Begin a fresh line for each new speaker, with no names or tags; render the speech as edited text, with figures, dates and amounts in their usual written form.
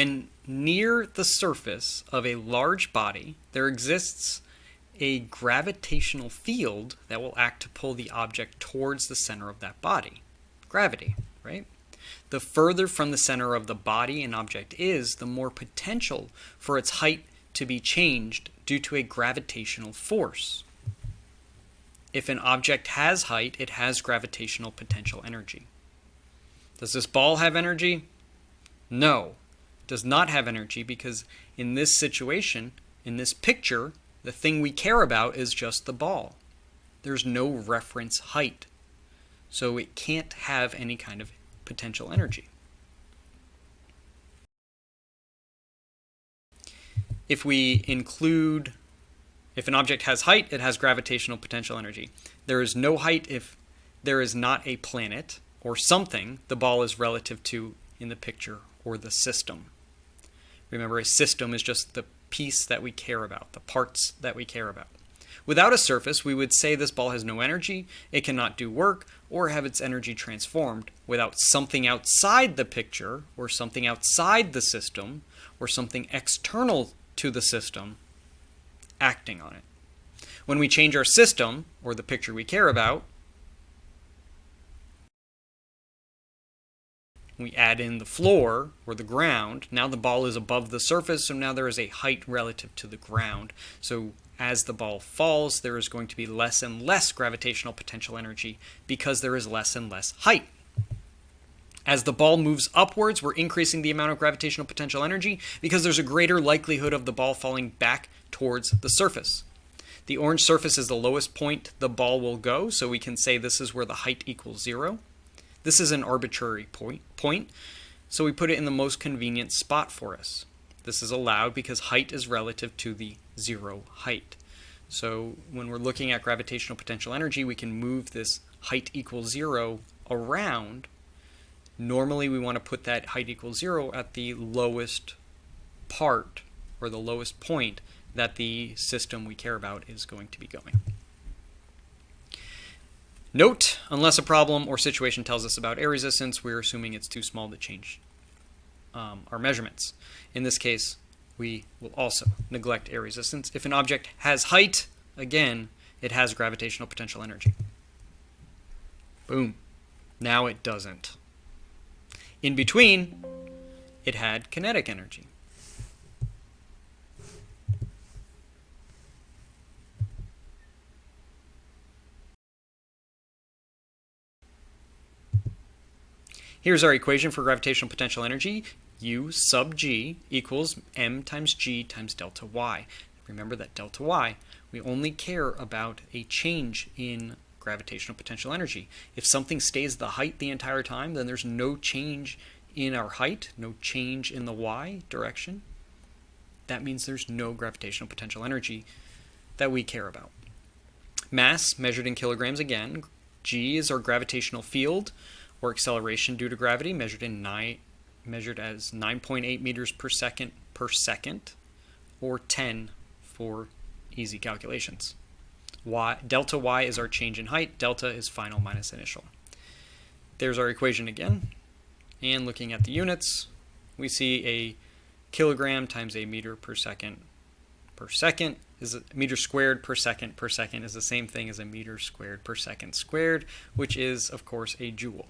When near the surface of a large body, there exists a gravitational field that will act to pull the object towards the center of that body. Gravity, right? The further from the center of the body an object is, the more potential for its height to be changed due to a gravitational force. If an object has height, it has gravitational potential energy. Does this ball have energy? No, it does not have energy, because in this situation, in this picture, the thing we care about is just the ball. There's no reference height, so it can't have any kind of potential energy. If an object has height, it has gravitational potential energy. There is no height if there is not a planet or something the ball is relative to in the picture, or the system. Remember, a system is just the piece that we care about, the parts that we care about. Without a surface, we would say this ball has no energy, it cannot do work, or have its energy transformed. Without something outside the picture, or something outside the system, or something external to the system acting on it. When we change our system, or the picture we care about, we add in the floor or the ground. Now the ball is above the surface, so now there is a height relative to the ground. So as the ball falls, there is going to be less and less gravitational potential energy because there is less and less height. As the ball moves upwards, we're increasing the amount of gravitational potential energy because there's a greater likelihood of the ball falling back towards the surface. The orange surface is the lowest point the ball will go, so we can say this is where the height equals 0. This is an arbitrary point, so we put it in the most convenient spot for us. This is allowed because height is relative to the 0 height. So when we're looking at gravitational potential energy, we can move this height equals 0 around. Normally we want to put that height equals 0 at the lowest part, or the lowest point that the system we care about is going to be going. Note, unless a problem or situation tells us about air resistance, we're assuming it's too small to change our measurements. In this case, we will also neglect air resistance. If an object has height, again, it has gravitational potential energy. Boom. Now it doesn't. In between, it had kinetic energy. Here's our equation for gravitational potential energy. U sub g equals m times g times delta y. Remember that delta y, we only care about a change in gravitational potential energy. If something stays the height the entire time, then there's no change in our height, no change in the y direction. That means there's no gravitational potential energy that we care about. Mass measured in kilograms again. G is our gravitational field, or acceleration due to gravity, measured as 9.8 meters per second, or 10 for easy calculations. Delta y is our change in height. Delta is final minus initial. There's our equation again. And looking at the units, we see a kilogram times a meter per second is a meter squared per second is the same thing as a meter squared per second squared, which is, of course, a joule.